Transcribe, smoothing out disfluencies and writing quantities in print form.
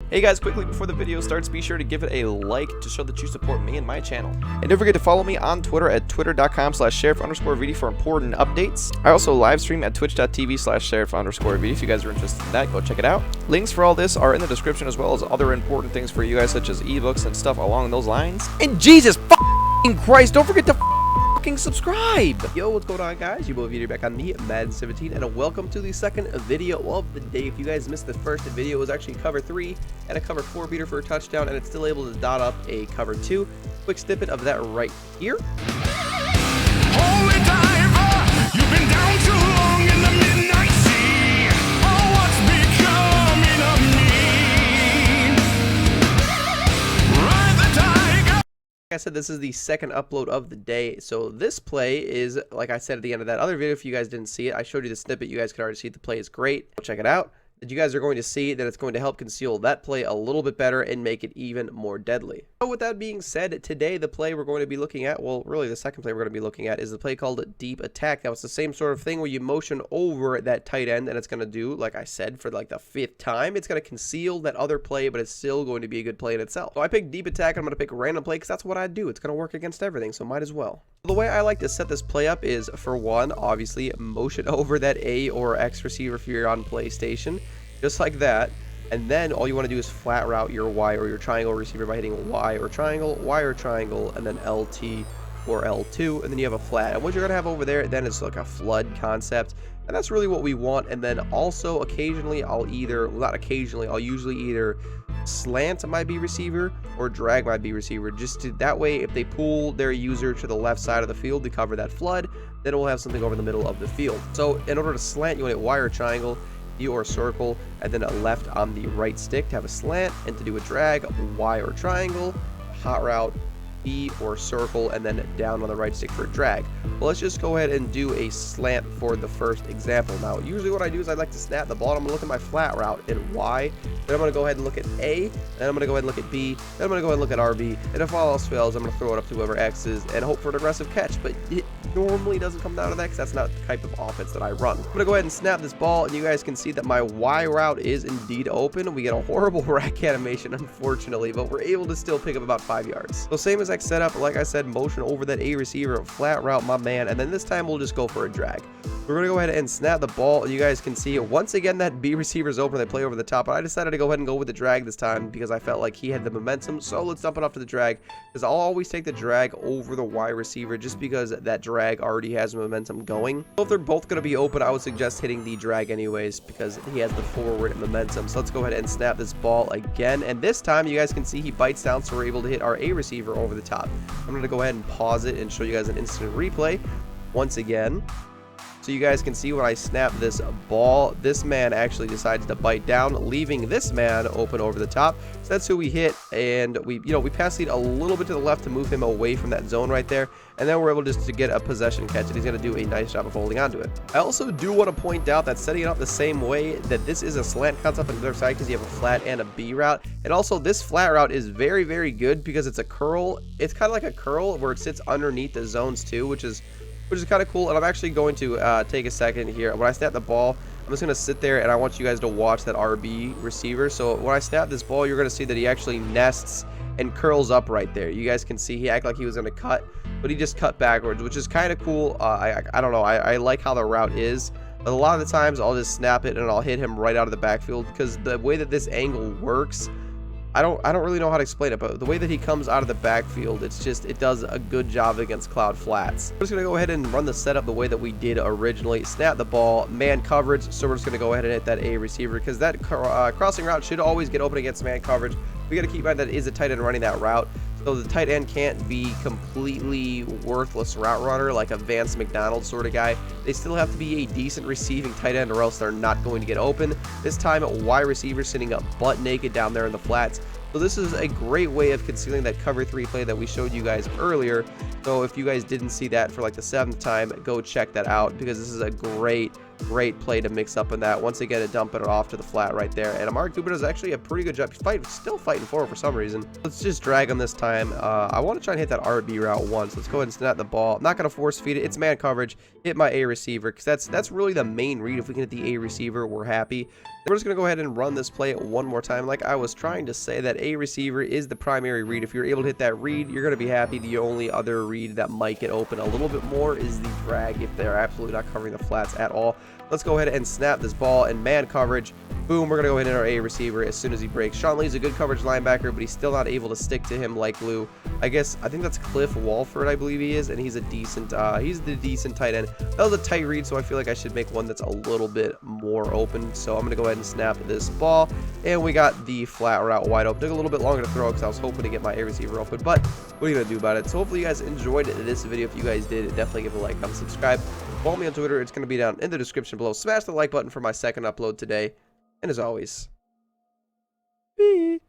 Hey guys, quickly before the video starts, be sure to give it a like to show that you support me and my channel. And don't forget to follow me on Twitter at twitter.com/sheriff_VD for important updates. I also live stream at twitch.tv/sheriff_VD. If you guys are interested in that, go check it out. Links for all this are in the description, as well as other important things for you guys, such as ebooks and stuff along those lines. And Jesus f***ing Christ, don't forget to subscribe. Yo, what's going on, guys? Your boy VD back on the Madden 17, and welcome to the second video of the day. If you guys missed the first video, it was actually cover 3 and a cover 4 beater for a touchdown, and it's still able to dot up a cover 2. Quick snippet of that right here. Holy diver, you've been down too long in the midnight sea. Oh, what's becoming of me? Ride the tiger. Like I said, this is the second upload of the day. So this play is, like I said at the end of that other video, if you guys didn't see it, I showed you the snippet. You guys can already see the play is great. Check it out. That you guys are going to see that it's going to help conceal that play a little bit better and make it even more deadly. So with that being said, today the play we're going to be looking at, well, really the second play we're going to be looking at, is the play called Deep Attack. Now it's the same sort of thing where you motion over that tight end, and it's going to do, like I said, for like the 5th time, it's going to conceal that other play, but it's still going to be a good play in itself. So I picked Deep Attack, and I'm going to pick random play because that's what I do. It's going to work against everything, so might as well. The way I like to set this play up is, for one, obviously motion over that A or X receiver if you're on PlayStation. Just like that, and then all you want to do is flat route your Y or your triangle receiver by hitting Y or triangle, and then LT or L2, and then you have a flat. And what you're going to have over there then is like a flood concept, and that's really what we want. And then also occasionally I'll either, well, not occasionally, I'll usually either slant my B receiver or drag my B receiver, just to, that way if they pull their user to the left side of the field to cover that flood, then we'll have something over the middle of the field. So in order to slant, you want to hit Y or triangle, B or circle, and then a left on the right stick to have a slant, and to do a drag, Y or triangle, hot route, B or circle, and then down on the right stick for a drag. Well, let's just go ahead and do a slant for the first example. Now, usually what I do is I like to snap the ball, and I'm going to look at my flat route in Y, then I'm going to go ahead and look at A, then I'm going to go ahead and look at B, then I'm going to go ahead and look at RB, and if all else fails, I'm going to throw it up to whoever X is and hope for an aggressive catch, but it normally doesn't come down to that because that's not the type of offense that I run. I'm going to go ahead and snap this ball, and you guys can see that my Y route is indeed open. We get a horrible rack animation, unfortunately, but we're able to still pick up about 5 yards. So same exact setup, like I said, motion over that A receiver, flat route my man, and then this time we'll just go for a drag. We're going to go ahead and snap the ball, and you guys can see once again that B receiver is open. They play over the top, but I decided to go ahead and go with the drag this time because I felt like he had the momentum. So let's dump it off to the drag, because I'll always take the drag over the Y receiver just because that drag already has momentum going. So if they're both going to be open, I would suggest hitting the drag anyways because he has the forward momentum. So let's go ahead and snap this ball again, and this time you guys can see he bites down, so we're able to hit our A receiver over the top. I'm going to go ahead and pause it and show you guys an instant replay once again. So you guys can see when I snap this ball, this man actually decides to bite down, leaving this man open over the top. So that's who we hit, and we pass lead a little bit to the left to move him away from that zone right there, and then we're able just to get a possession catch, and he's going to do a nice job of holding onto it. I also do want to point out that setting it up the same way, that this is a slant concept on the other side because you have a flat and a B route, and also this flat route is very, very good because it's a curl. It's kind of like a curl where it sits underneath the zones too, which is kind of cool. And I'm actually going to take a second here. When I snap the ball, I'm just going to sit there, and I want you guys to watch that RB receiver. So when I snap this ball, you're going to see that he actually nests and curls up right there. You guys can see he acted like he was going to cut, but he just cut backwards, which is kind of cool. I don't know. I like how the route is. But a lot of the times I'll just snap it and I'll hit him right out of the backfield because the way that this angle works, I don't really know how to explain it, but the way that he comes out of the backfield, it does a good job against cloud flats. We're just going to go ahead and run the setup the way that we did originally. Snap the ball, man coverage, so we're just going to go ahead and hit that A receiver because that crossing route should always get open against man coverage. We got to keep in mind that it is a tight end running that route, so the tight end can't be completely worthless route runner like a Vance McDonald sort of guy. They still have to be a decent receiving tight end or else they're not going to get open. This time Y receiver sitting up butt naked down there in the flats. So this is a great way of concealing that cover 3 play that we showed you guys earlier. So if you guys didn't see that for like the 7th time, go check that out because this is a great play to mix up in that. Once again, dumping it off to the flat right there. And Mark Dubin does actually a pretty good job. He's still fighting for some reason. Let's just drag him this time. I want to try and hit that RB route once. Let's go ahead and snap the ball. I'm not going to force feed it. It's man coverage. Hit my A receiver because that's really the main read. If we can hit the A receiver, we're happy. We're just going to go ahead and run this play one more time. Like I was trying to say, that A receiver is the primary read. If you're able to hit that read, you're going to be happy. The only other read that might get open a little bit more is the drag if they're absolutely not covering the flats at all. Let's go ahead and snap this ball in man coverage. Boom, we're going to go ahead and hit our A receiver as soon as he breaks. Sean Lee's a good coverage linebacker, but he's still not able to stick to him like glue. I think that's Cliff Walford, I believe he is, and he's the decent tight end. That was a tight read, so I feel like I should make one that's a little bit more open. So I'm going to go ahead and snap this ball, and we got the flat route wide open. Took a little bit longer to throw because I was hoping to get my A receiver open, but what are you going to do about it? So hopefully you guys enjoyed this video. If you guys did, definitely give it a like, comment, subscribe. Follow me on Twitter. It's going to be down in the description below. Smash the like button for my second upload today. And as always, peace.